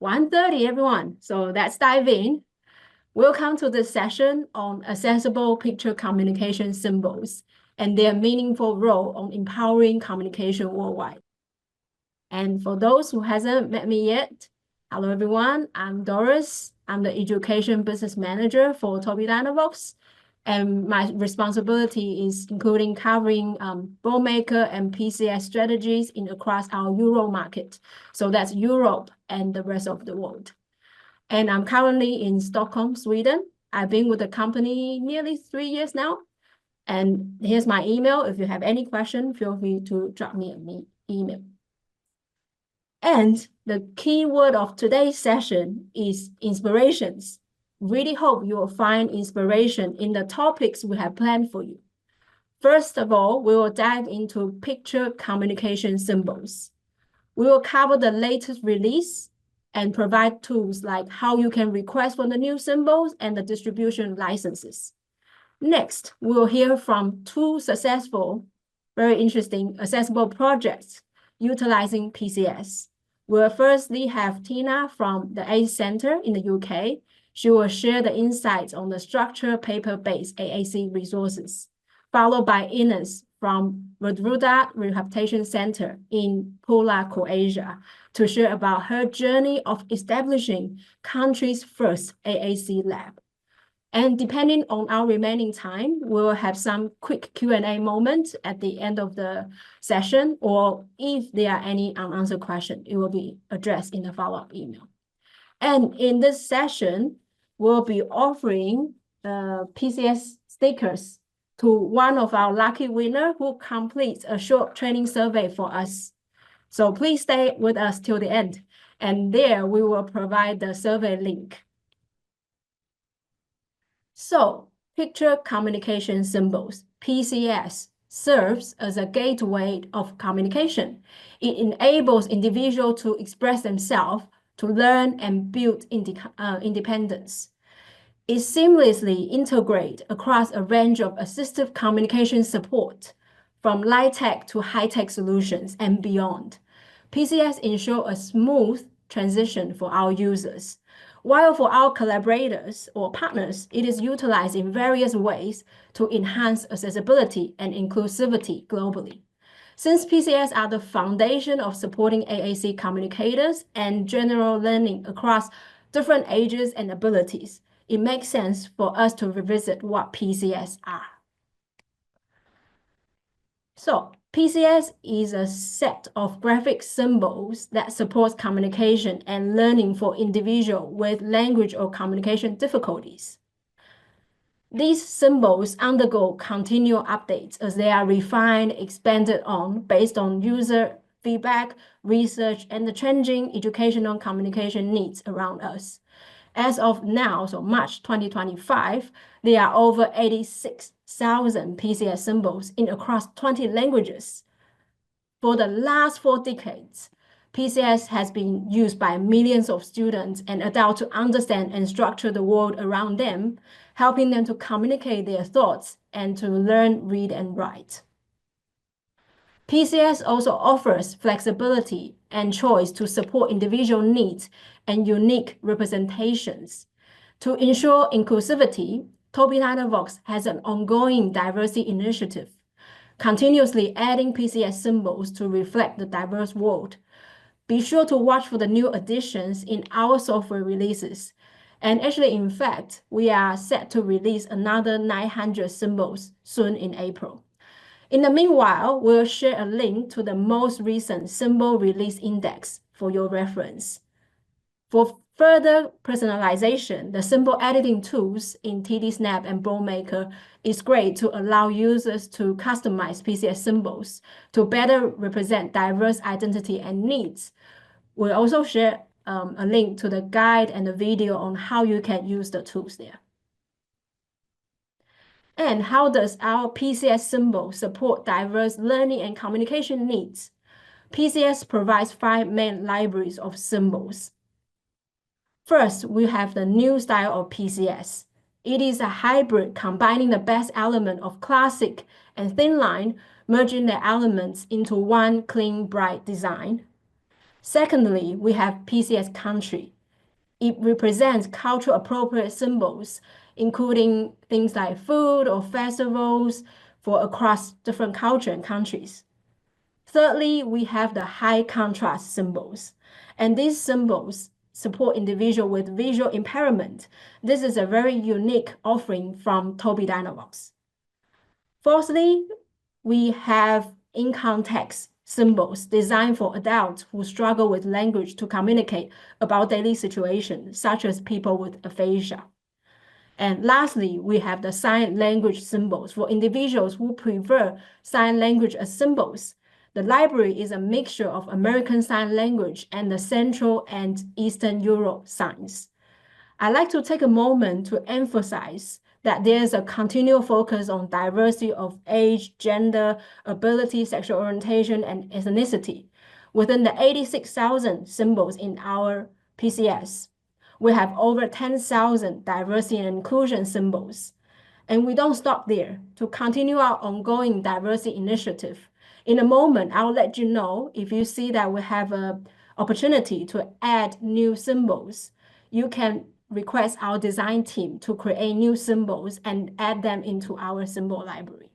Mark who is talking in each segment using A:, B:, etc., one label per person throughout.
A: 1:30, everyone. So let's dive in. Welcome to the session on accessible picture communication symbols and their meaningful role on empowering communication worldwide. And for those who hasn't met me yet, hello everyone, I'm Doris. I'm the Education Business Manager for Tobii Dynavox. And my responsibility is including covering ball maker and PCS strategies across our Euro market. So that's Europe and the rest of the world. And I'm currently in Stockholm, Sweden. I've been with the company nearly 3 years now. And here's my email. If you have any question, feel free to drop me an email. And the key word of today's session is inspirations. Really hope you will find inspiration in the topics we have planned for you. First of all, we will dive into picture communication symbols. We will cover the latest release and provide tools like how you can request for the new symbols and the distribution licenses. Next, we will hear from two successful, very interesting accessible projects utilizing PCS. We'll firstly have Tina from the ACE Center in the UK. She will share the insights on the structured paper-based AAC resources, followed by Ines from Veruda Rehabilitation Center in Pula, Croatia, to share about her journey of establishing country's first AAC lab. And depending on our remaining time, we'll have some quick Q&A moments at the end of the session, or if there are any unanswered questions, it will be addressed in the follow-up email. And in this session, we'll be offering PCS stickers to one of our lucky winners who completes a short training survey for us. So please stay with us till the end, and there we will provide the survey link. So, picture communication symbols, PCS, serves as a gateway of communication. It enables individuals to express themselves, to learn and build independence. It seamlessly integrates across a range of assistive communication support, from light-tech to high-tech solutions and beyond. PCS ensures a smooth transition for our users, while for our collaborators or partners, it is utilized in various ways to enhance accessibility and inclusivity globally. Since PCS are the foundation of supporting AAC communicators and general learning across different ages and abilities, it makes sense for us to revisit what PCS are. So, PCS is a set of graphic symbols that supports communication and learning for individuals with language or communication difficulties. These symbols undergo continual updates as they are refined, expanded on, based on user feedback, research, and the changing educational communication needs around us. As of now, so March 2025, there are over 86,000 PCS symbols in across 20 languages. For the last 4 decades, PCS has been used by millions of students and adults to understand and structure the world around them, helping them to communicate their thoughts and to learn, read, and write. PCS also offers flexibility and choice to support individual needs and unique representations. To ensure inclusivity, Tobii Dynavox has an ongoing diversity initiative, continuously adding PCS symbols to reflect the diverse world. Be sure to watch for the new additions in our software releases. And actually, in fact, we are set to release another 900 symbols soon in April. In the meanwhile, we'll share a link to the most recent symbol release index for your reference. For further personalization, the symbol editing tools in TD Snap and BroMaker is great to allow users to customize PCS symbols to better represent diverse identity and needs. We'll also share a link to the guide and the video on how you can use the tools there. And how does our PCS symbol support diverse learning and communication needs? PCS provides 5 main libraries of symbols. First, we have the new style of PCS. It is a hybrid combining the best element of classic and thin line, merging the elements into one clean, bright design. Secondly, we have PCS country. It represents cultural appropriate symbols, including things like food or festivals for across different culture and countries. Thirdly, we have the high contrast symbols, and these symbols support individuals with visual impairment. This is a very unique offering from Tobii Dynavox. Fourthly, we have in-context symbols designed for adults who struggle with language to communicate about daily situations, such as people with aphasia. And lastly, we have the sign language symbols for individuals who prefer sign language as symbols. The library is a mixture of American Sign Language and the Central and Eastern Europe signs. I'd like to take a moment to emphasize that there's a continual focus on diversity of age, gender, ability, sexual orientation, and ethnicity. Within the 86,000 symbols in our PCS, we have over 10,000 diversity and inclusion symbols. And we don't stop there. To continue our ongoing diversity initiative, in a moment, I'll let you know if you see that we have an opportunity to add new symbols. You can request our design team to create new symbols and add them into our symbol library.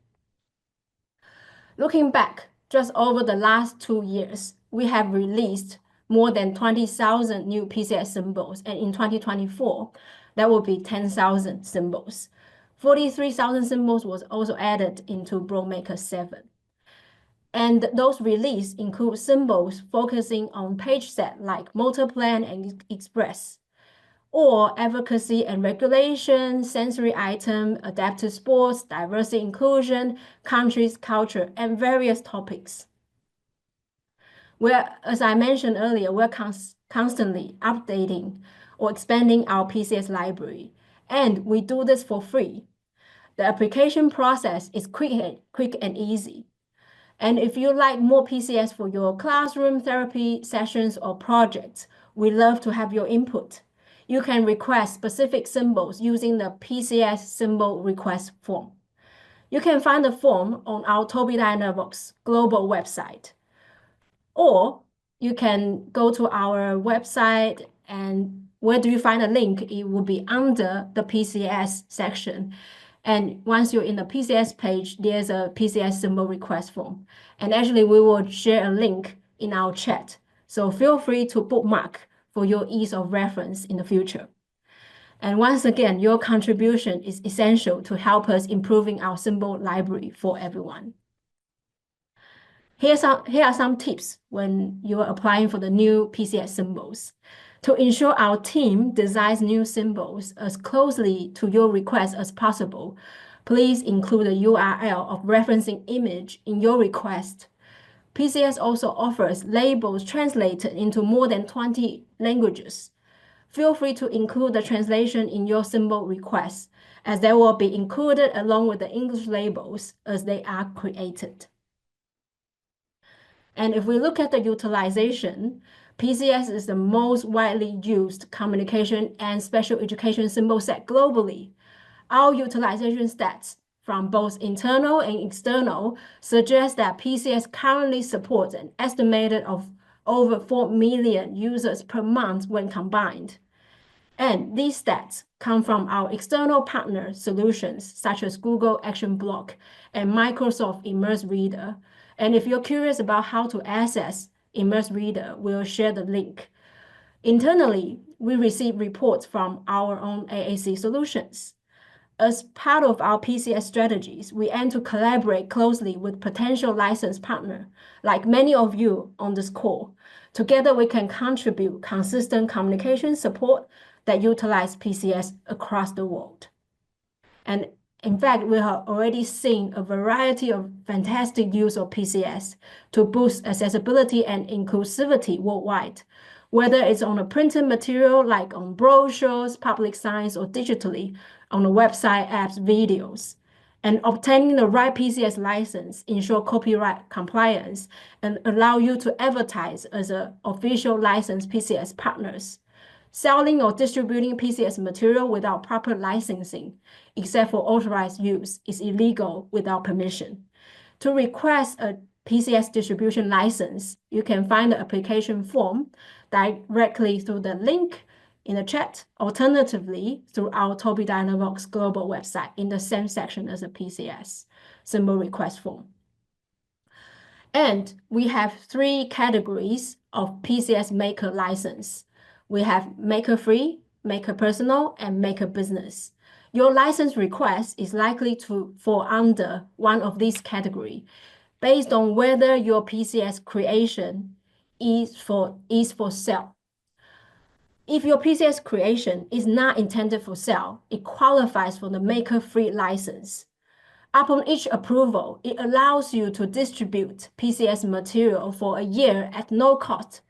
A: Looking back, just over the last 2 years, we have released more than 20,000 new PCS symbols, and in 2024, that will be 10,000 symbols. 43,000 symbols was also added into BroMaker 7. And those releases include symbols focusing on page set like Multiplan and Express, or advocacy and regulation, sensory item, adaptive sports, diversity inclusion, countries, culture, and various topics. As I mentioned earlier, we're constantly updating or expanding our PCS library, and we do this for free. The application process is quick and easy. And if you like more PCS for your classroom, therapy sessions, or projects, we love to have your input. You can request specific symbols using the PCS symbol request form. You can find the form on our Tobii Dynavox global website. Or you can go to our website, and where do you find a link? It will be under the PCS section. And once you're in the PCS page, there's a PCS symbol request form. And actually, we will share a link in our chat. So feel free to bookmark for your ease of reference in the future. And once again, your contribution is essential to help us improving our symbol library for everyone. Here are some tips when you are applying for the new PCS symbols. To ensure our team designs new symbols as closely to your request as possible, please include a URL of referencing image in your request. PCS also offers labels translated into more than 20 languages. Feel free to include the translation in your symbol request, as they will be included along with the English labels as they are created. And if we look at the utilization, PCS is the most widely used communication and special education symbol set globally. Our utilization stats from both internal and external suggest that PCS currently supports an estimated of over 4 million users per month when combined. And these stats come from our external partner solutions, such as Google Action Block and Microsoft Immerse Reader. And if you're curious about how to access Immerse Reader, we'll share the link. Internally, we receive reports from our own AAC solutions. As part of our PCS strategies, we aim to collaborate closely with potential licensed partners, like many of you on this call. Together, we can contribute consistent communication support that utilize PCS across the world. And in fact, we have already seen a variety of fantastic use of PCS to boost accessibility and inclusivity worldwide, whether it's on a printed material like on brochures, public signs, or digitally on the website, apps, videos. And obtaining the right PCS license ensure copyright compliance and allow you to advertise as an official licensed PCS partners. Selling or distributing PCS material without proper licensing, except for authorized use, is illegal without permission. To request a PCS distribution license, you can find the application form directly through the link in the chat, alternatively through our Tobii Dynavox global website in the same section as a PCS symbol request form. And we have 3 categories of PCS maker license. We have maker free, maker personal, and maker business. Your license request is likely to fall under one of these categories based on whether your PCS creation is for sale. If your PCS creation is not intended for sale, it qualifies for the maker-free license. Upon each approval, it allows you to distribute PCS material for a year at no cost,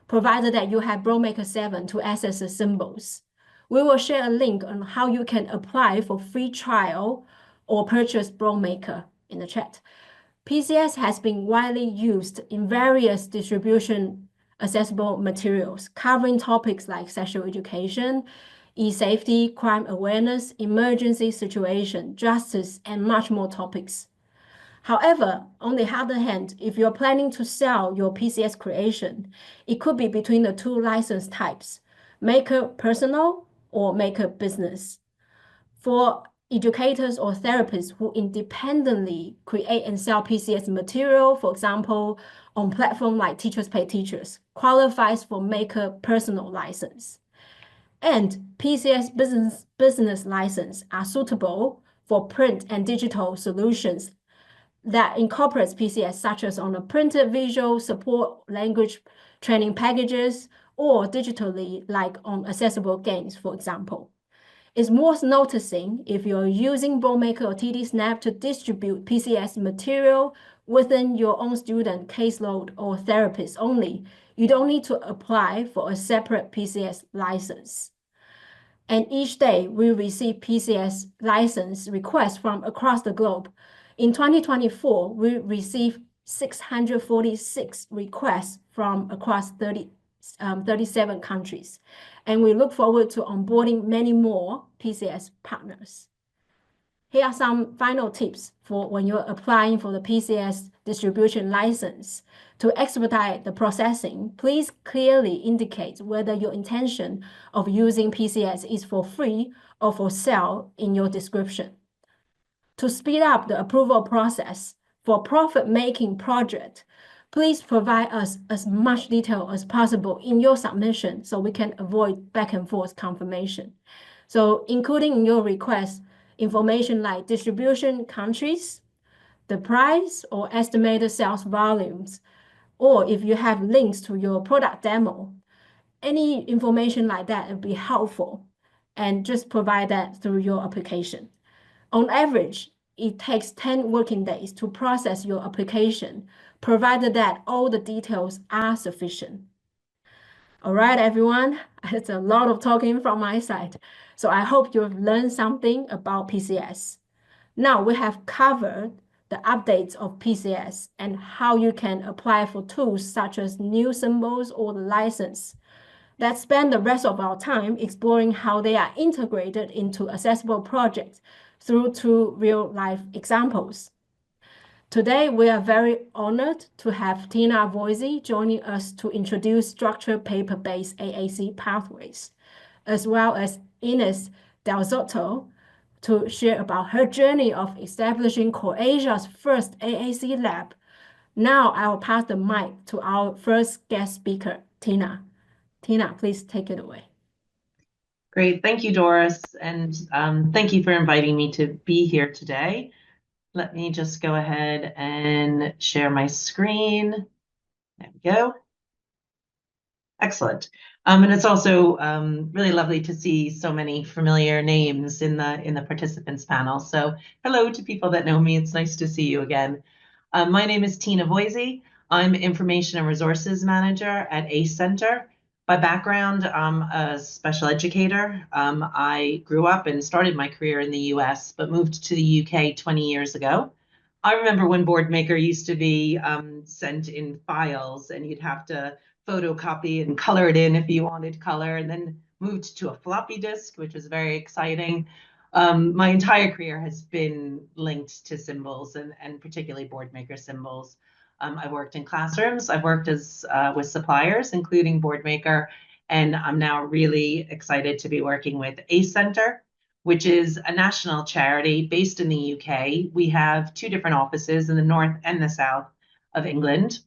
A: provided that you have BroMaker 7 to access the symbols. We will share a link on how you can apply for free trial or purchase BroMaker in the chat. PCS has been widely used in various distribution accessible materials, covering topics like sexual education, e-safety, crime awareness, emergency situation, justice, and much more topics. However, on the other hand, if you're planning to sell your PCS creation, it could be between the 2 license types, maker personal or maker business. For educators or therapists who independently create and sell PCS material, for example, on platforms like Teachers Pay Teachers, qualifies for maker personal license. And PCS business license are suitable for print and digital solutions that incorporates PCS, such as on a printed visual support language training packages, or digitally, like on accessible games, for example. It's worth noticing if you're using BroMaker or TD Snap to distribute PCS material within your own student caseload or therapist only, you don't need to apply for a separate PCS license. And each day, we receive PCS license requests from across the globe. In 2024, we received 646 requests from across 37 countries, and we look forward to onboarding many more PCS partners. Here are some final tips for when you're applying for the PCS distribution license. To expedite the processing, please clearly indicate whether your intention of using PCS is for free or for sale in your description. To speed up the approval process for profit-making project, please provide us as much detail as possible in your submission so we can avoid back and forth confirmation. So including in your request information like distribution countries, the price or estimated sales volumes, or if you have links to your product demo, any information like that would be helpful, and just provide that through your application. On average, it takes 10 working days to process your application, provided that all the details are sufficient. All right, everyone, it's a lot of talking from my side. So I hope you've learned something about PCS. Now we have covered the updates of PCS and how you can apply for tools such as new symbols or the license. Let's spend the rest of our time exploring how they are integrated into accessible projects through 2 real-life examples. Today, we are very honored to have Tina Voizey joining us to introduce structured paper-based AAC pathways, as well as Ines Delzotto to share about her journey of establishing Croatia's first AAC lab. Now I will pass the mic to our first guest speaker, Tina. Tina, please take it away.
B: Great, thank you, Doris, and thank you for inviting me to be here today. Let me just go ahead and share my screen. There we go. Excellent. And it's also really lovely to see so many familiar names in the participants panel. So hello to people that know me. It's nice to see you again. My name is Tina Voizey. I'm Information and Resources Manager at ACE Center. By background, I'm a special educator. I grew up and started my career in the US, but moved to the UK 20 years ago. I remember when BoardMaker used to be sent in files, and you'd have to photocopy and color it in if you wanted color, and then moved to a floppy disk, which was very exciting. My entire career has been linked to symbols, and particularly BoardMaker symbols. I've worked in classrooms. I've worked as with suppliers, including Boardmaker, and I'm now really excited to be working with ACE Center, which is a national charity based in the UK. We have two different offices in the north and the south of England.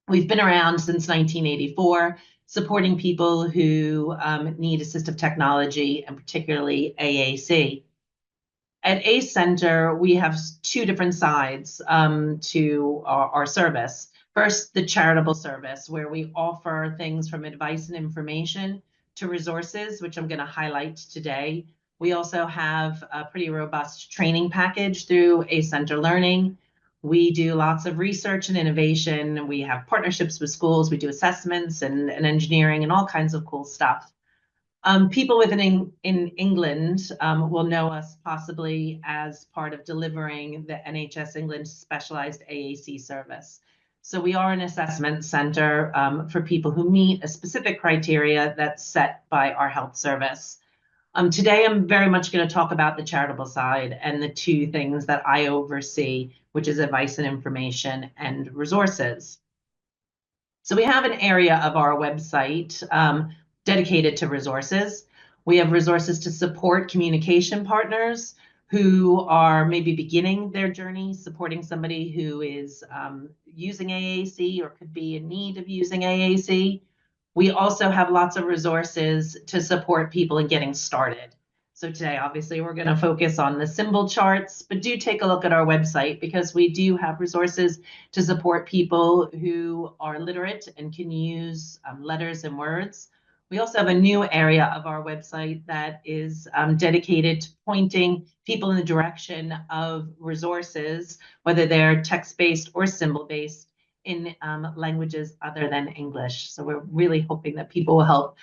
B: We've been around since 1984, supporting people who need assistive technology and particularly AAC. At ACE Center, we have two different sides to our service. First, the charitable service, where we offer things from advice and information to resources, which I'm going to highlight today. We also have a pretty robust training package through ACE Center Learning. We do lots of research and innovation. We have partnerships with schools. We do assessments and engineering and all kinds of cool stuff. People in England will know us possibly as part of delivering the NHS England specialized AAC service. So we are an assessment center for people who meet a specific criteria that's set by our health service. Today, I'm very much going to talk about the charitable side and the two things that I oversee, which is advice and information and resources. So we have an area of our website dedicated to resources. We have resources to support communication partners who are maybe beginning their journey, supporting somebody who is using AAC or could be in need of using AAC. We also have lots of resources to support people in getting started. So today, obviously, we're going to focus on the symbol charts, but do take a look at our website because we do have resources to support people who are literate and can use letters and words. We also have a new area of our website that is dedicated to pointing people in the direction of resources, whether they're text-based or symbol-based, in languages other than English. So we're really hoping that people will help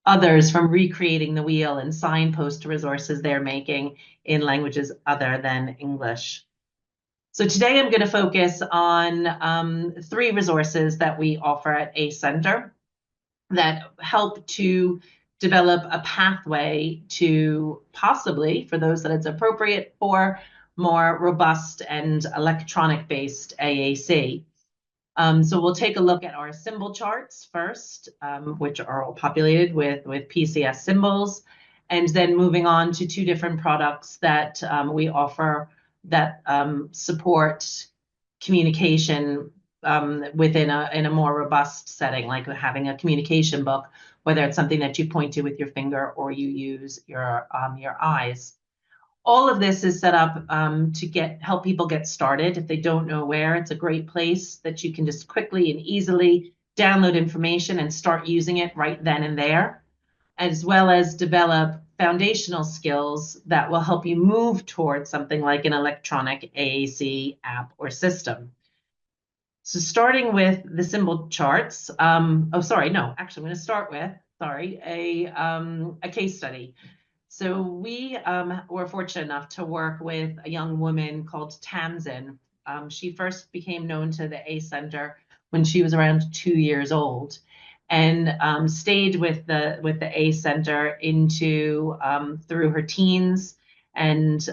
B: others from recreating the wheel and signpost to resources they're making in languages other than English. So today I'm going to focus on three resources that we offer at ACE Center that help to develop a pathway to possibly, for those that it's appropriate for, more robust and electronic-based AAC. So we'll take a look at our symbol charts first, which are all populated with PCS symbols, and then moving on to two different products that we offer that support communication within in a more robust setting, like having a communication book, whether it's something that you point to with your finger or you use your eyes. All of this is set up to help people get started. If they don't know where, it's a great place that you can just quickly and easily download information and start using it right then and there, as well as develop foundational skills that will help you move towards something like an electronic AAC app or system. So starting with the symbol charts, I'm going to start with, a case study. So we were fortunate enough to work with a young woman called Tamsin. She first became known to the ACE Center when she was around 2 years old, and stayed with the ACE Center into through her teens and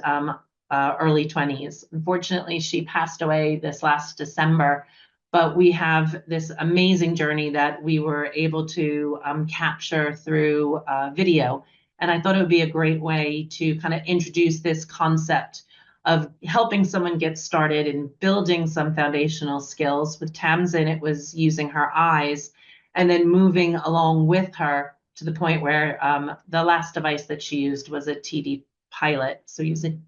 B: early 20s. Unfortunately, she passed away this last December, but we have this amazing journey that we were able to capture through video. And I thought it would be a great way to kind of introduce this concept of helping someone get started in building some foundational skills. With Tamsin, it was using her eyes and then moving along with her to the point where the last device that she used was a TD Pilot. So using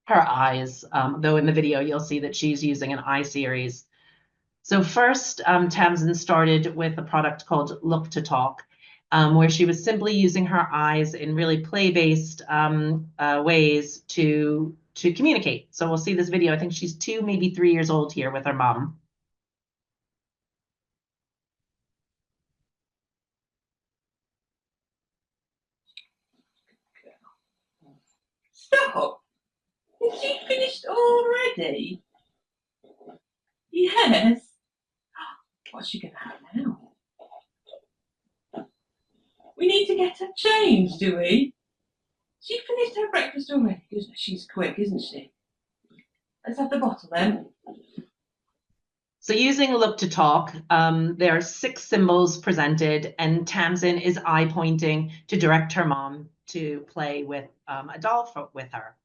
B: her eyes, though in the video, you'll see that she's using an iSeries. So first, Tamsin started with a product called Look to Talk, where she was simply using her eyes in really play-based ways to communicate. So we'll see this video. I think she's 2, maybe 3 years old here with her mom.
C: Stop! Is she finished already? Yes. What's she going to have now? We need to get her changed, do we? She finished her breakfast already. She's quick, isn't she? Let's have the bottle then.
B: So using Look to Talk, there are 6 symbols presented, and Tamsin is eye pointing to direct her mom to play with a doll with her.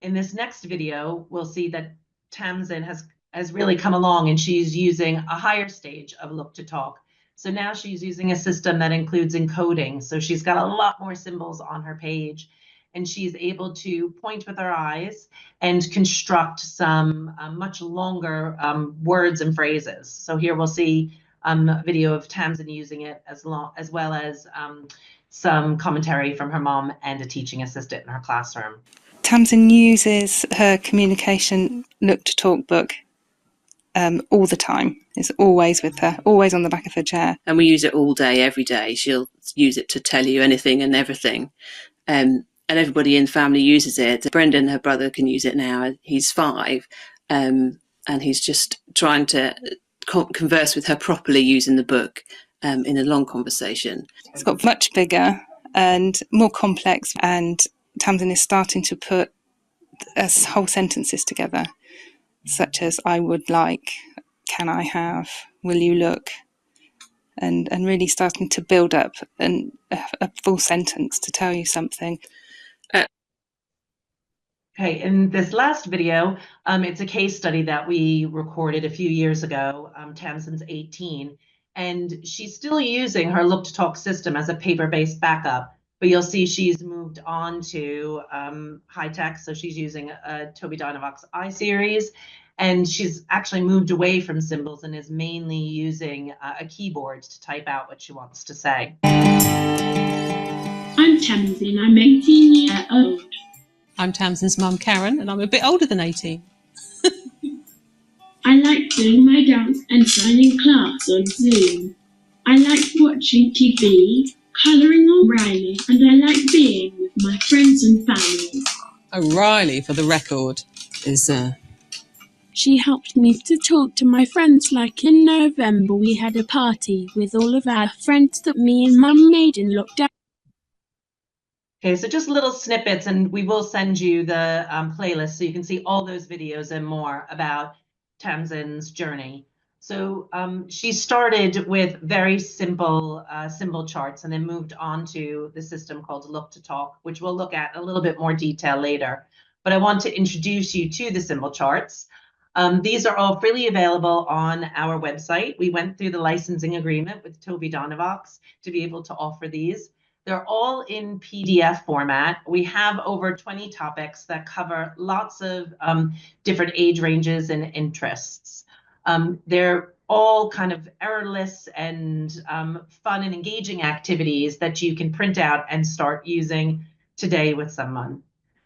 B: In this next video, we'll see that Tamsin has really come along, and she's using a higher stage of Look to Talk. So now she's using a system that includes encoding. So she's got a lot more symbols on her page, and she's able to point with her eyes and construct some much longer words and phrases. So here we'll see a video of Tamsin using it as well as some commentary from her mom and a teaching assistant in her classroom.
D: Tamsin uses her communication Look to Talk book all the time. It's always with her, always on the back of her chair.
E: And we use it all day, every day. She'll use it to tell you anything and everything. And everybody in the family uses it. Brendan, her brother, can use it now. He's 5. And he's just trying to converse with her properly using the book in a long conversation.
D: It's got much bigger and more complex, and Tamsin is starting to put whole sentences together, such as I would like, can I have, will you look, and really starting to build up a full sentence to tell you something.
B: Okay, in this last video, it's a case study that we recorded a few years ago. Tamsin's 18, and she's still using her Look to Talk system as a paper-based backup, but you'll see she's moved on to high tech. So she's using a Tobii Dynavox I-series, and she's actually moved away from symbols and is mainly using a keyboard to type out what she wants to say.
F: I'm Tamsin, I'm 18 years old.
G: I'm Tamsin's mum, Karen, and I'm a bit older than 18.
F: I like doing my dance and signing class on Zoom. I like watching TV, colouring on Riley, and I like being with my friends and family.
G: O'Reilly, for the record, is
F: She helped me to talk to my friends, like in November we had a party with all of our friends that me and Mum made in lockdown.
B: Okay, so just little snippets, and we will send you the playlist so you can see all those videos and more about Tamsin's journey. So she started with very simple symbol charts and then moved on to the system called Look to Talk, which we'll look at in a little bit more detail later. But I want to introduce you to the symbol charts. These are all freely available on our website. We went through the licensing agreement with Tobii Dynavox to be able to offer these. They're all in PDF format. We have over 20 topics that cover lots of different age ranges and interests. They're all kind of errorless and fun and engaging activities that you can print out and start using today with someone.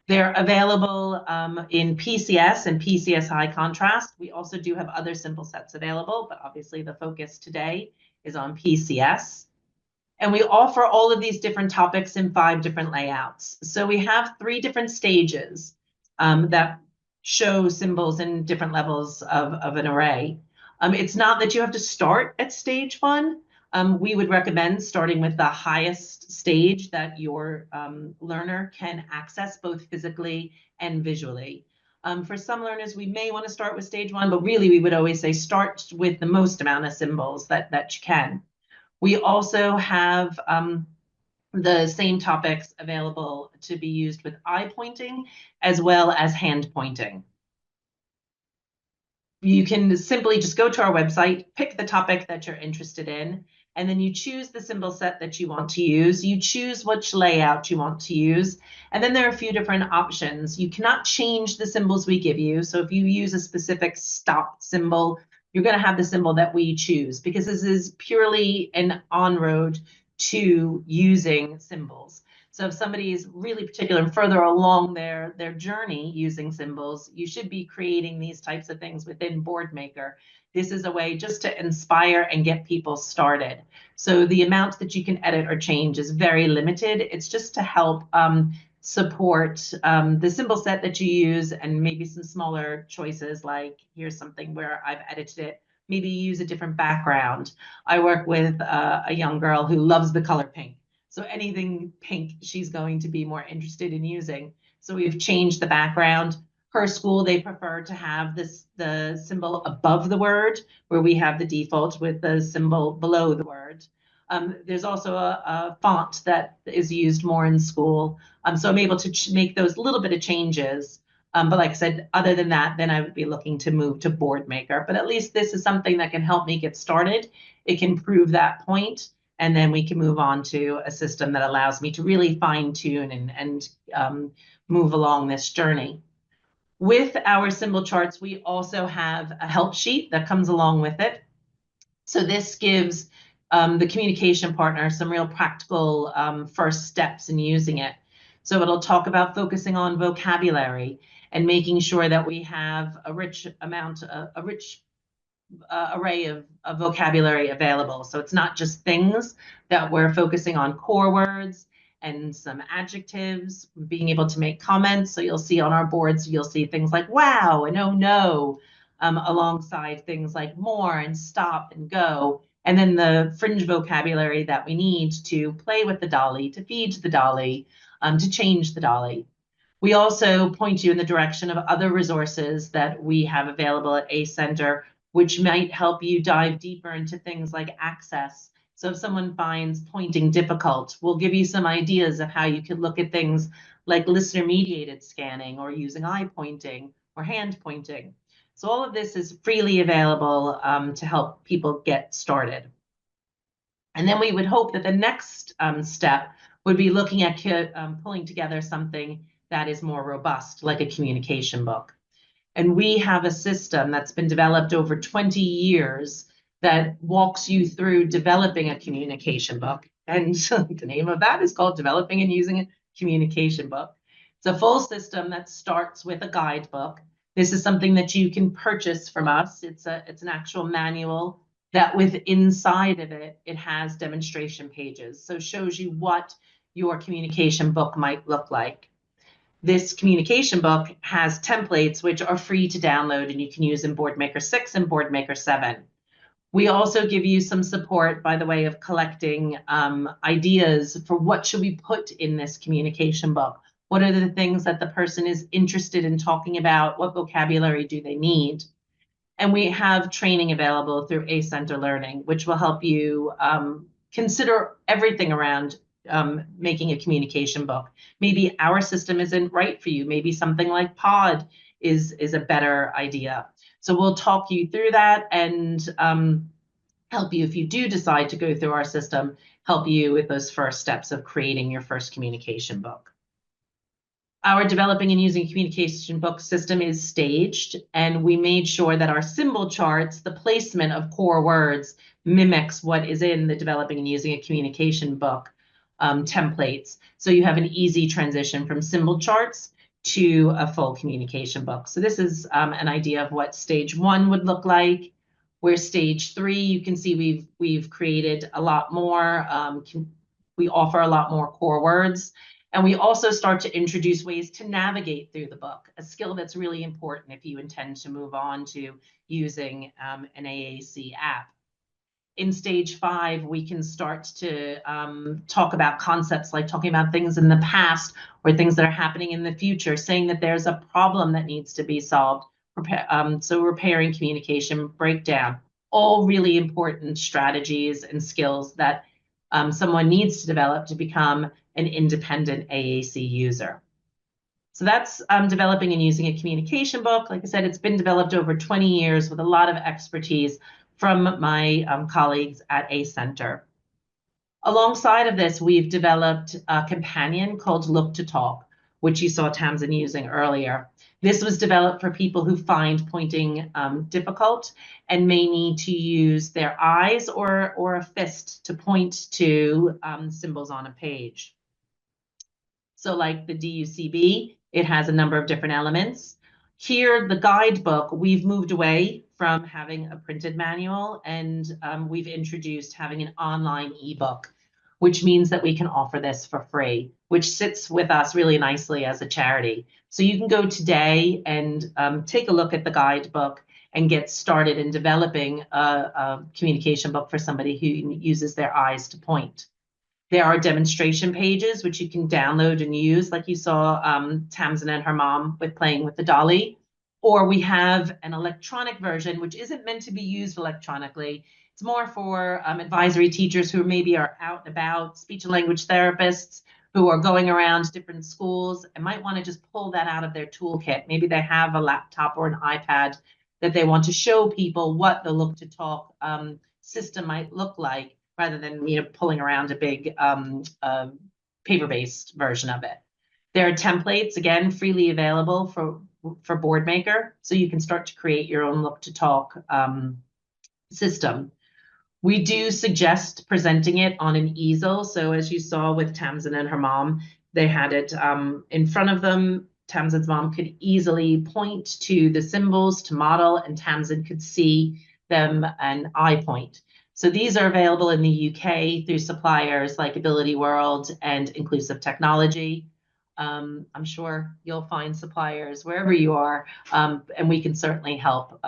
B: They're available in PCS and PCS high contrast. We also do have other symbol sets available, but obviously the focus today is on PCS. And we offer all of these different topics in 5 different layouts. So we have 3 different stages that show symbols in different levels of an array. It's not that you have to start at stage 1. We would recommend starting with the highest stage that your learner can access both physically and visually. For some learners, we may want to start with stage 1, but really we would always say start with the most amount of symbols that you can. We also have the same topics available to be used with eye pointing as well as hand pointing. You can simply just go to our website, pick the topic that you're interested in, and then you choose the symbol set that you want to use. You choose which layout you want to use, and then there are a few different options. You cannot change the symbols we give you. So if you use a specific stop symbol, you're going to have the symbol that we choose, because this is purely an on-road to using symbols. So if somebody is really particular and further along their journey using symbols, you should be creating these types of things within BoardMaker. This is a way just to inspire and get people started. So the amount that you can edit or change is very limited. It's just to help support the symbol set that you use, and maybe some smaller choices, like here's something where I've edited it. Maybe use a different background. I work with a young girl who loves the color pink. So anything pink she's going to be more interested in using. So we've changed the background. Per school, they prefer to have the symbol above the word, where we have the default with the symbol below the word. There's also a font that is used more in school. So I'm able to make those little bit of changes. But like I said, other than that, then I would be looking to move to Boardmaker. But at least this is something that can help me get started. It can prove that point, and then we can move on to a system that allows me to really fine tune and move along this journey. With our symbol charts, we also have a help sheet that comes along with it. So this gives the communication partner some real practical first steps in using it. So it'll talk about focusing on vocabulary and making sure that we have a rich array of vocabulary available. So it's not just things, that we're focusing on core words and some adjectives, being able to make comments. So you'll see on our boards, you'll see things like wow and oh no, alongside things like more and stop and go. And then the fringe vocabulary that we need to play with the dolly, to feed the dolly, to change the dolly. We also point you in the direction of other resources that we have available at ACE Center, which might help you dive deeper into things like access. So if someone finds pointing difficult, we'll give you some ideas of how you could look at things like listener-mediated scanning, or using eye pointing or hand pointing. So all of this is freely available to help people get started. And then we would hope that the next step would be looking at pulling together something that is more robust, like a communication book. And we have a system that's been developed over 20 years that walks you through developing a communication book. And the name of that is called Developing and Using a Communication Book. It's a full system that starts with a guidebook. This is something that you can purchase from us. It's an actual manual that inside of it, it has demonstration pages. So it shows you what your communication book might look like. This communication book has templates which are free to download, and you can use in Boardmaker 6 and Boardmaker 7. We also give you some support by the way of collecting ideas for what should we put in this communication book. What are the things that the person is interested in talking about? What vocabulary do they need? And we have training available through ACE Center Learning, which will help you consider everything around making a communication book. Maybe our system isn't right for you. Maybe something like Pod is a better idea. So we'll talk you through that and help you, if you do decide to go through our system, help you with those first steps of creating your first communication book. Our developing and using communication book system is staged, and we made sure that our symbol charts, the placement of core words, mimics what is in the developing and using a communication book templates. So you have an easy transition from symbol charts to a full communication book. So this is an idea of what stage 1 would look like. Where stage 3, you can see we've created a lot more. We offer a lot more core words. And we also start to introduce ways to navigate through the book, a skill that's really important if you intend to move on to using an AAC app. In stage 5, we can start to talk about concepts like talking about things in the past or things that are happening in the future, saying that there's a problem that needs to be solved. So repairing communication breakdown, all really important strategies and skills that someone needs to develop to become an independent AAC user. So that's developing and using a communication book. Like I said, it's been developed over 20 years with a lot of expertise from my colleagues at ACE Center. Alongside of this, we've developed a companion called Look to Talk, which you saw Tamsin using earlier. This was developed for people who find pointing difficult and may need to use their eyes or a fist to point to symbols on a page. So like the DUCB, it has a number of different elements. Here, the guidebook, we've moved away from having a printed manual, and we've introduced having an online ebook, which means that we can offer this for free, which sits with us really nicely as a charity. So you can go today and take a look at the guidebook and get started in developing a communication book for somebody who uses their eyes to point. There are demonstration pages which you can download and use, like you saw Tamsin and her mom with playing with the dolly. Or we have an electronic version, which isn't meant to be used electronically. It's more for advisory teachers who maybe are out and about, speech and language therapists who are going around different schools and might want to just pull that out of their toolkit. Maybe they have a laptop or an iPad that they want to show people what the Look to Talk system might look like, rather than pulling around a big paper-based version of it. There are templates, again, freely available for Boardmaker, so you can start to create your own Look to Talk system. We do suggest presenting it on an easel. So as you saw with Tamsin and her mom, they had it in front of them. Tamsin's mom could easily point to the symbols to model, and Tamsin could see them and eye point. So these are available in the UK through suppliers like Ability World and Inclusive Technology. I'm sure you'll find suppliers wherever you are, and we can certainly help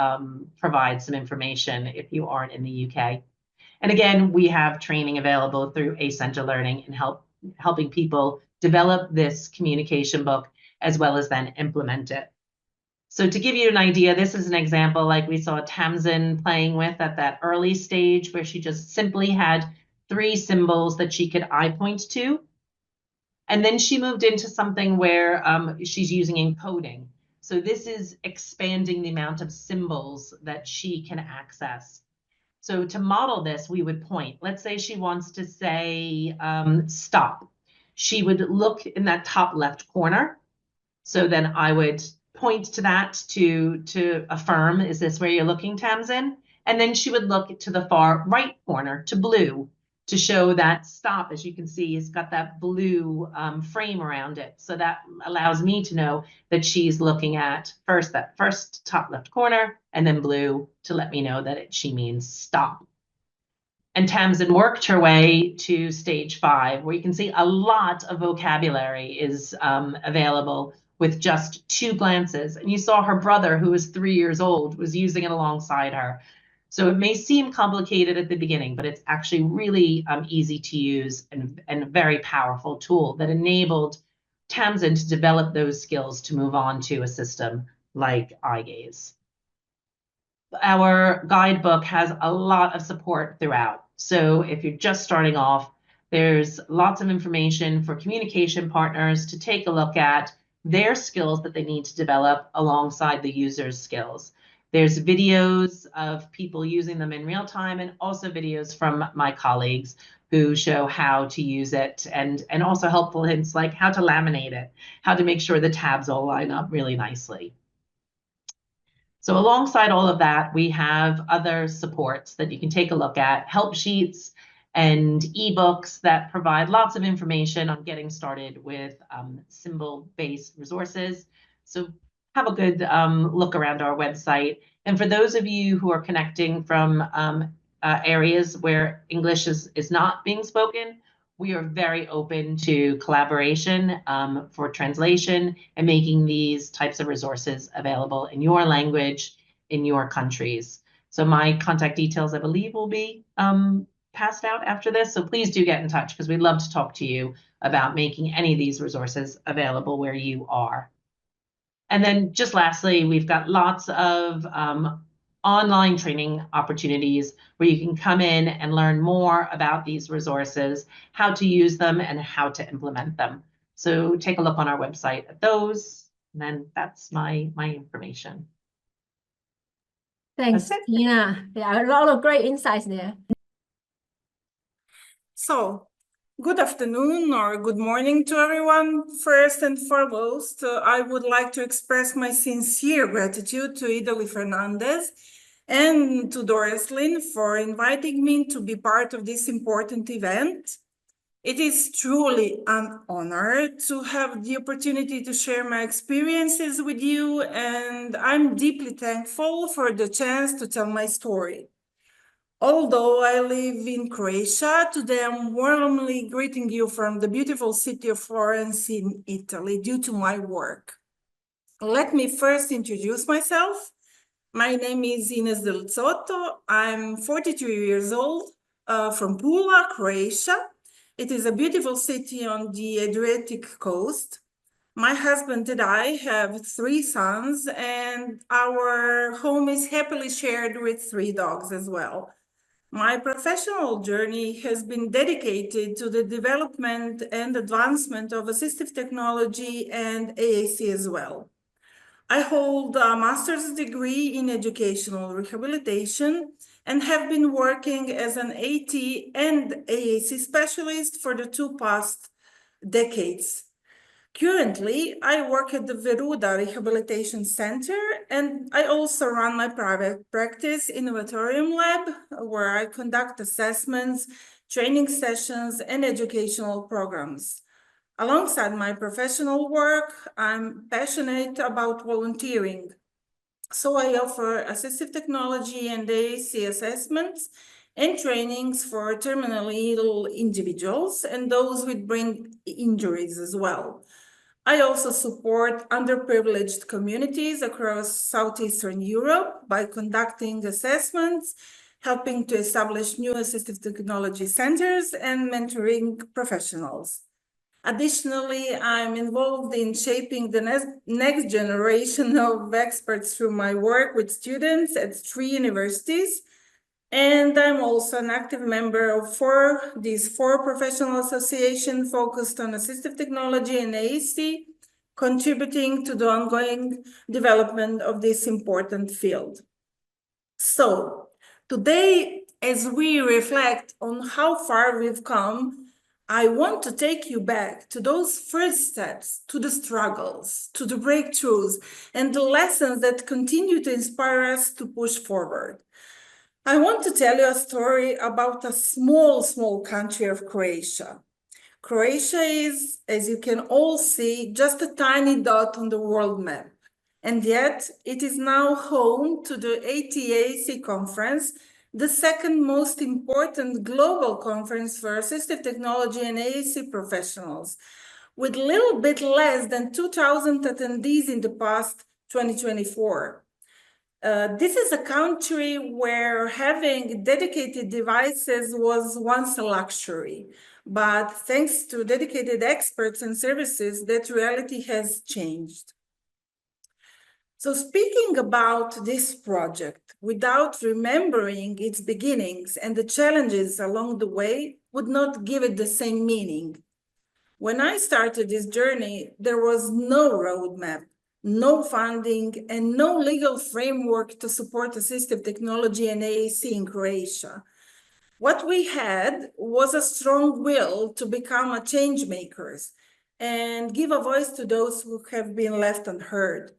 B: provide some information if you aren't in the UK. And again, we have training available through Acenter Learning and helping people develop this communication book as well as then implement it. So to give you an idea, this is an example like we saw Tamsin playing with at that early stage, where she just simply had 3 symbols that she could eye point to. And then she moved into something where she's using encoding. So this is expanding the amount of symbols that she can access. So to model this, we would point. Let's say she wants to say stop. She would look in that top left corner. So then I would point to that to affirm, is this where you're looking, Tamsin? And then she would look to the far right corner to blue to show that stop. As you can see, it's got that blue frame around it. So that allows me to know that she's looking at that first top left corner, and then blue to let me know that she means stop. And Tamsin worked her way to stage 5, where you can see a lot of vocabulary is available with just 2 glances. And you saw her brother, who was 3 years old, was using it alongside her. So it may seem complicated at the beginning, but it's actually really easy to use and a very powerful tool that enabled Tamsin to develop those skills to move on to a system like iGaze. Our guidebook has a lot of support throughout. So if you're just starting off, there's lots of information for communication partners to take a look at their skills that they need to develop alongside the user's skills. There's videos of people using them in real time, and also videos from my colleagues who show how to use it, and also helpful hints like how to laminate it, how to make sure the tabs all line up really nicely. So alongside all of that, we have other supports that you can take a look at, help sheets and ebooks that provide lots of information on getting started with symbol-based resources. So have a good look around our website. And for those of you who are connecting from areas where English is not being spoken, we are very open to collaboration for translation and making these types of resources available in your language, in your countries. So my contact details, I believe, will be passed out after this. So please do get in touch, because we'd love to talk to you about making any of these resources available where you are. And then just lastly, we've got lots of online training opportunities where you can come in and learn more about these resources, how to use them, and how to implement them. So take a look on our website at those, and then that's my information.
A: Thanks, Tina. Yeah, a lot of great insights there.
H: So, good afternoon or good morning to everyone. First and foremost, I would like to express my sincere gratitude to Idali Fernandez and to Doris Lynn for inviting me to be part of this important event. It is truly an honor to have the opportunity to share my experiences with you, and I'm deeply thankful for the chance to tell my story. Although I live in Croatia, today I'm warmly greeting you from the beautiful city of Florence in Italy due to my work. Let me first introduce myself. My name is Ines Delzotto. I'm 42 years old, from Pula, Croatia. It is a beautiful city on the Adriatic coast. My husband and I have 3 sons, and our home is happily shared with 3 dogs as well. My professional journey has been dedicated to the development and advancement of assistive technology and AAC as well. I hold a master's degree in educational rehabilitation and have been working as an AT and AAC specialist for the 2 past decades. Currently, I work at the Veruda Rehabilitation Center, and I also run my private practice innovatorium lab, where I conduct assessments, training sessions, and educational programs. Alongside my professional work, I'm passionate about volunteering. So I offer assistive technology and AAC assessments and trainings for terminally ill individuals and those with brain injuries as well. I also support underprivileged communities across Southeastern Europe by conducting assessments, helping to establish new assistive technology centers, and mentoring professionals. Additionally, I'm involved in shaping the next generation of experts through my work with students at 3 universities. And I'm also an active member of these four professional associations focused on assistive technology and AAC, contributing to the ongoing development of this important field. So today, as we reflect on how far we've come, I want to take you back to those first steps, to the struggles, to the breakthroughs, and the lessons that continue to inspire us to push forward. I want to tell you a story about a small country of Croatia. Croatia is, as you can all see, just a tiny dot on the world map. And yet it is now home to the ATAC conference, the second most important global conference for assistive technology and AAC professionals, with a little bit less than 2,000 attendees in the past 2024. This is a country where having dedicated devices was once a luxury, but thanks to dedicated experts and services, that reality has changed. So speaking about this project, without remembering its beginnings and the challenges along the way, would not give it the same meaning. When I started this journey, there was no roadmap, no funding, and no legal framework to support assistive technology and AAC in Croatia. What we had was a strong will to become a change makers and give a voice to those who have been left unheard.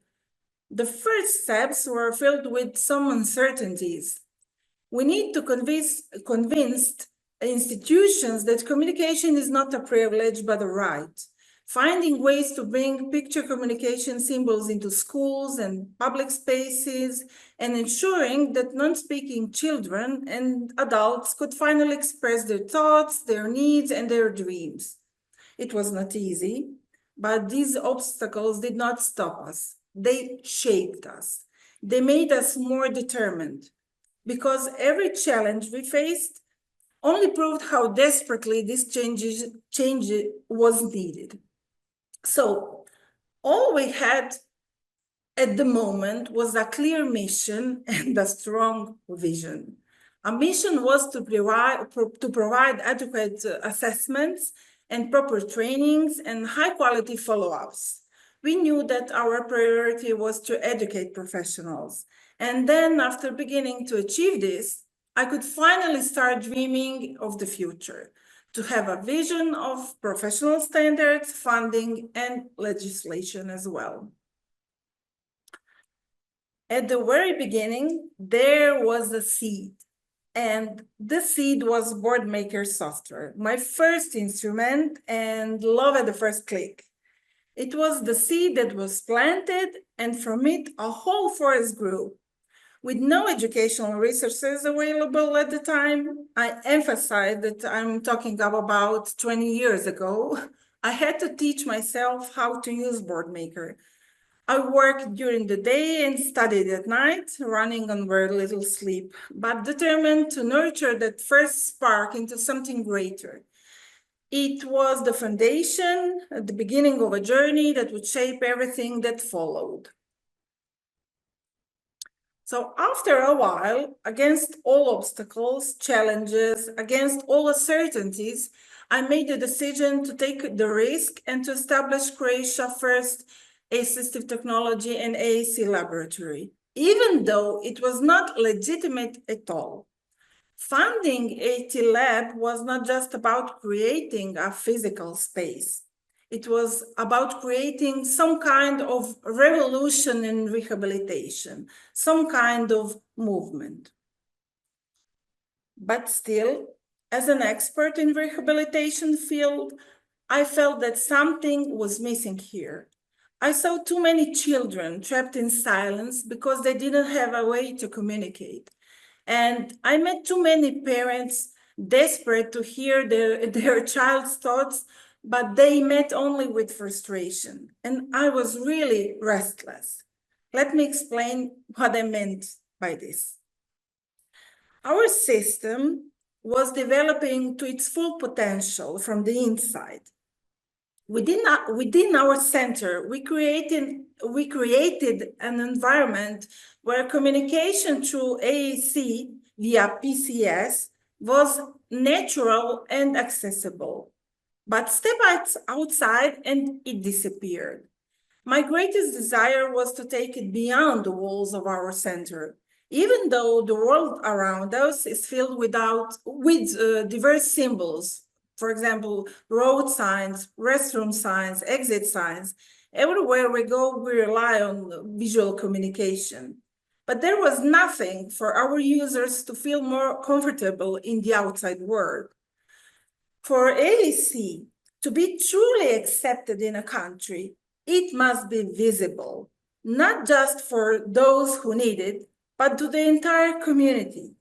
H: The first steps were filled with some uncertainties. We need to convince institutions that communication is not a privilege but a right. Finding ways to bring picture communication symbols into schools and public spaces, and ensuring that non-speaking children and adults could finally express their thoughts, their needs, and their dreams. It was not easy, but these obstacles did not stop us. They shaped us. They made us more determined, because every challenge we faced only proved how desperately this change was needed. So all we had at the moment was a clear mission and a strong vision. Our mission was to provide adequate assessments and proper trainings and high quality follow-ups. We knew that our priority was to educate professionals. And then after beginning to achieve this, I could finally start dreaming of the future, to have a vision of professional standards, funding, and legislation as well. At the very beginning, there was a seed, and the seed was Boardmaker software, my first instrument and love at the first click. It was the seed that was planted, and from it, a whole forest grew. With no educational resources available at the time, I emphasize that I'm talking about 20 years ago, I had to teach myself how to use Boardmaker. I worked during the day and studied at night, running on very little sleep, but determined to nurture that first spark into something greater. It was the foundation at the beginning of a journey that would shape everything that followed. So after a while, against all obstacles, challenges, against all uncertainties, I made the decision to take the risk and to establish Croatia's first assistive technology and AAC laboratory, even though it was not legitimate at all. Founding AT Lab was not just about creating a physical space. It was about creating some kind of revolution in rehabilitation, some kind of movement. But still, as an expert in rehabilitation field, I felt that something was missing here. I saw too many children trapped in silence because they didn't have a way to communicate. And I met too many parents desperate to hear their child's thoughts, but they met only with frustration. And I was really restless. Let me explain what I meant by this. Our system was developing to its full potential from the inside. Within our center, we created an environment where communication through AAC via PCS was natural and accessible. But step outside and it disappeared. My greatest desire was to take it beyond the walls of our center. Even though the world around us is filled with diverse symbols, for example, road signs, restroom signs, exit signs, everywhere we go, we rely on visual communication. But there was nothing for our users to feel more comfortable in the outside world. For AAC to be truly accepted in a country, it must be visible, not just for those who need it, but to the entire community.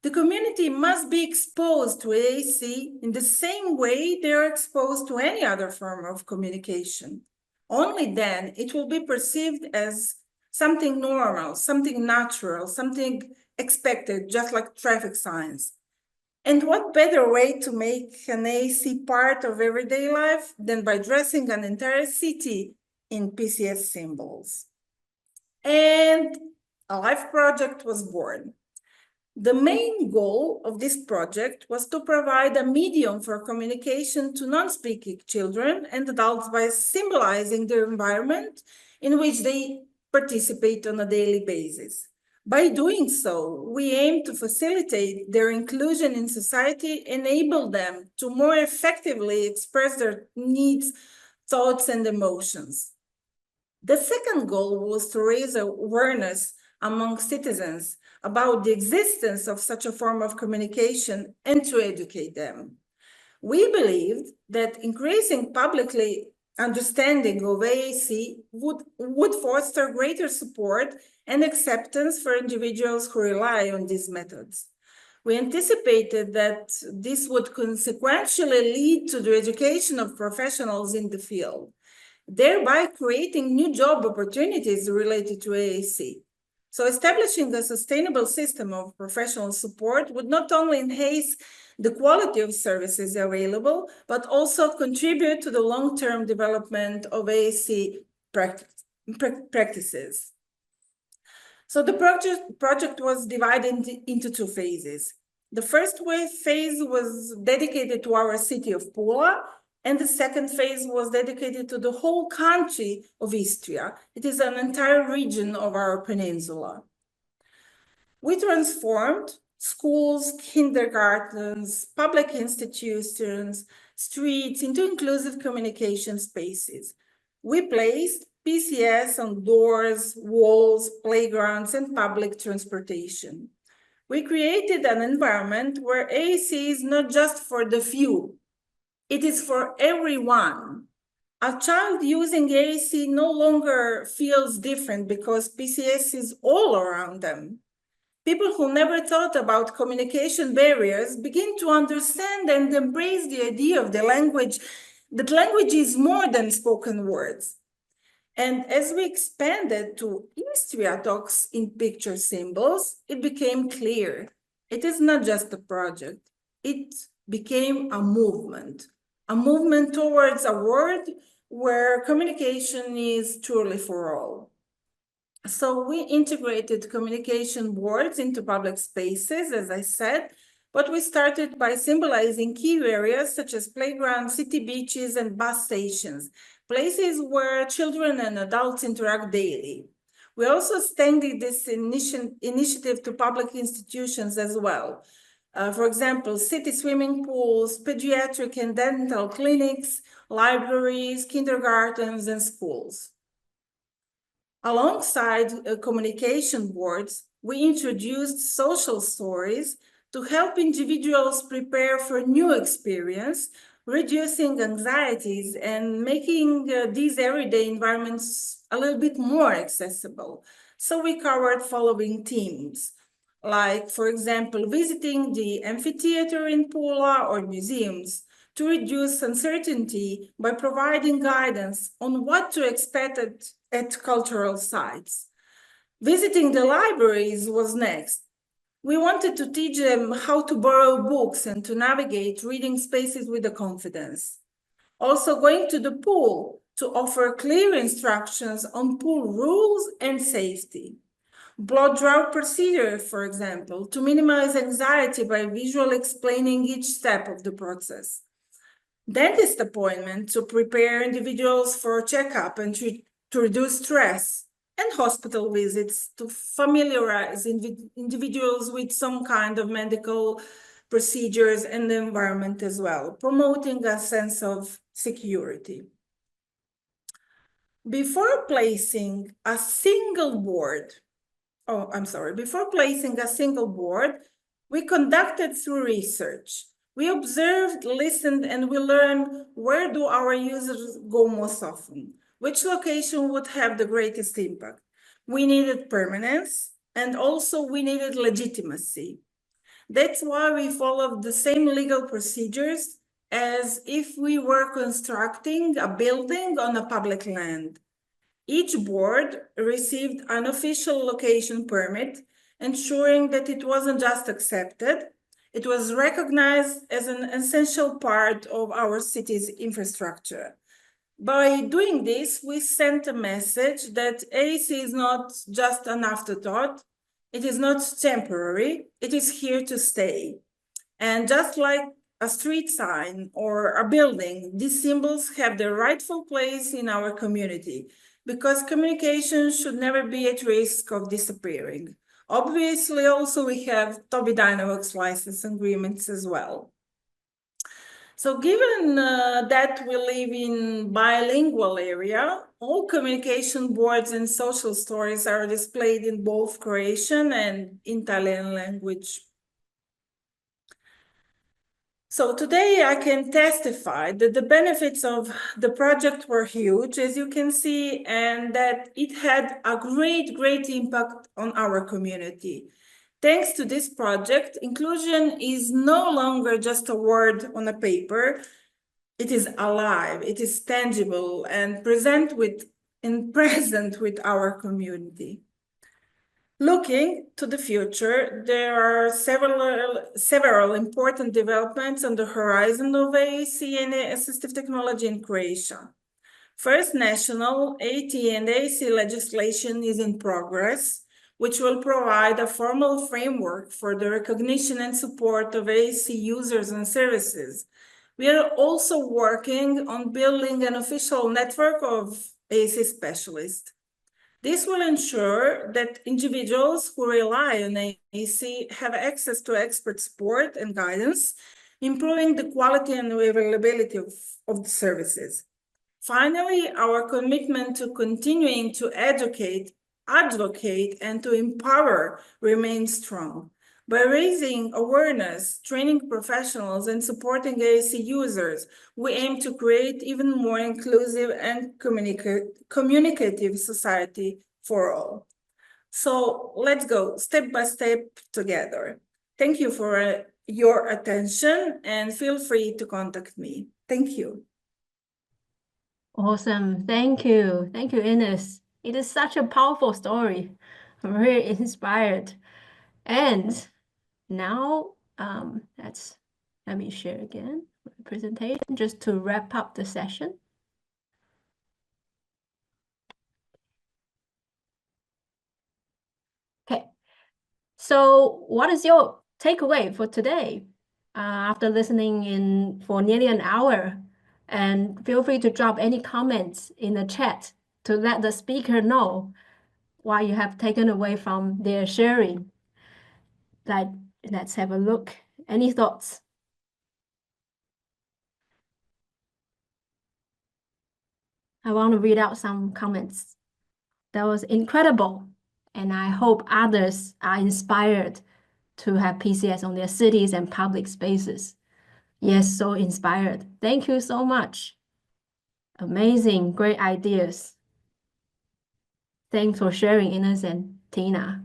H: The community must be exposed to AAC in the same way they are exposed to any other form of communication. Only then it will be perceived as something normal, something natural, something expected, just like traffic signs. And what better way to make an AAC part of everyday life than by dressing an entire city in PCS symbols? And a life project was born. The main goal of this project was to provide a medium for communication to non-speaking children and adults by symbolizing the environment in which they participate on a daily basis. By doing so, we aim to facilitate their inclusion in society, enable them to more effectively express their needs, thoughts, and emotions. The second goal was to raise awareness among citizens about the existence of such a form of communication and to educate them. We believed that increasing publicly understanding of AAC would foster greater support and acceptance for individuals who rely on these methods. We anticipated that this would consequentially lead to the education of professionals in the field, thereby creating new job opportunities related to AAC. So establishing a sustainable system of professional support would not only enhance the quality of services available, but also contribute to the long-term development of AAC practices. So the project was divided into two phases. The first phase was dedicated to our city of Pula, and the second phase was dedicated to the whole country of Istria. It is an entire region of our peninsula. We transformed schools, kindergartens, public institutions, streets into inclusive communication spaces. We placed PCS on doors, walls, playgrounds, and public transportation. We created an environment where AAC is not just for the few, it is for everyone. A child using AAC no longer feels different because PCS is all around them. People who never thought about communication barriers begin to understand and embrace the idea of the language, that language is more than spoken words. And as we expanded to Istria talks in picture symbols, it became clear. It is not just a project, it became a movement. a movement towards a world where communication is truly for all. So we integrated communication boards into public spaces, as I said, but we started by symbolizing key areas such as playgrounds, city beaches, and bus stations, places where children and adults interact daily. We also extended this initiative to public institutions as well. For example, city swimming pools, pediatric and dental clinics, libraries, kindergartens, and schools. Alongside communication boards, we introduced social stories to help individuals prepare for new experience, reducing anxieties and making these everyday environments a little bit more accessible. So we covered following themes, like, for example, visiting the amphitheater in Pula or museums, to reduce uncertainty by providing guidance on what to expect at cultural sites. Visiting the libraries was next. We wanted to teach them how to borrow books and to navigate reading spaces with the confidence. Also going to the pool to offer clear instructions on pool rules and safety. Blood draw procedure, for example, to minimize anxiety by visually explaining each step of the process. Dentist appointment to prepare individuals for checkup and to reduce stress, and hospital visits to familiarize individuals with some kind of medical procedures and the environment as well, promoting a sense of security. Before placing a single board, we conducted through research. We observed, listened, and we learned where do our users go most often, which location would have the greatest impact. We needed permanence, and also we needed legitimacy. That's why we followed the same legal procedures as if we were constructing a building on a public land. Each board received an official location permit, ensuring that it wasn't just accepted, it was recognized as an essential part of our city's infrastructure. By doing this, we sent a message that AAC is not just an afterthought, it is not temporary, it is here to stay. And just like a street sign or a building, these symbols have their rightful place in our community, because communication should never be at risk of disappearing. Obviously, also we have Tobii Dynavox license agreements as well. So given that we live in bilingual area, all communication boards and social stories are displayed in both Croatian and Italian language. So today I can testify that the benefits of the project were huge, as you can see, and that it had a great impact on our community. Thanks to this project, inclusion is no longer just a word on a paper. It is alive, it is tangible, and present with our community. Looking to the future, there are several important developments on the horizon of AAC and assistive technology in Croatia. First, national AT and AAC legislation is in progress, which will provide a formal framework for the recognition and support of AAC users and services. We are also working on building an official network of AAC specialists. This will ensure that individuals who rely on AAC have access to expert support and guidance, improving the quality and availability of the services. Finally, our commitment to continuing to educate, advocate, and to empower remains strong. By raising awareness, training professionals, and supporting AAC users, we aim to create even more inclusive and communicative society for all. So let's go step by step together. Thank you for your attention, and feel free to contact me. Thank you.
A: Awesome. Thank you. Thank you, Ines. It is such a powerful story. I'm really inspired. And now let's Let me share again my presentation just to wrap up the session. Okay, so what is your takeaway for today after listening in for nearly an hour? And feel free to drop any comments in the chat to let the speaker know what you have taken away from their sharing. Let's have a look. Any thoughts? I want to read out some comments. That was incredible. And I hope others are inspired to have PCS on their cities and public spaces. Yes, so inspired. Thank you so much. Amazing, great ideas. Thanks for sharing, Ines and Tina.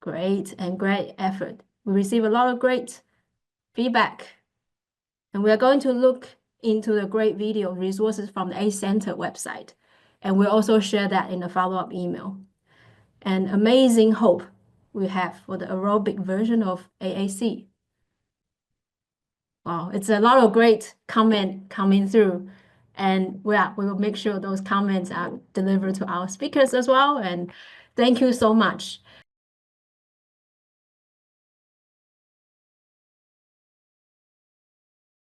A: Great and great effort. We receive a lot of great feedback. And we are going to look into the great video resources from the ACE Center website. And we'll also share that in a follow-up email. And amazing hope we have for the aerobic version of AAC. Wow, it's a lot of great comment coming through. And we will make sure those comments are delivered to our speakers as well. And thank you so much.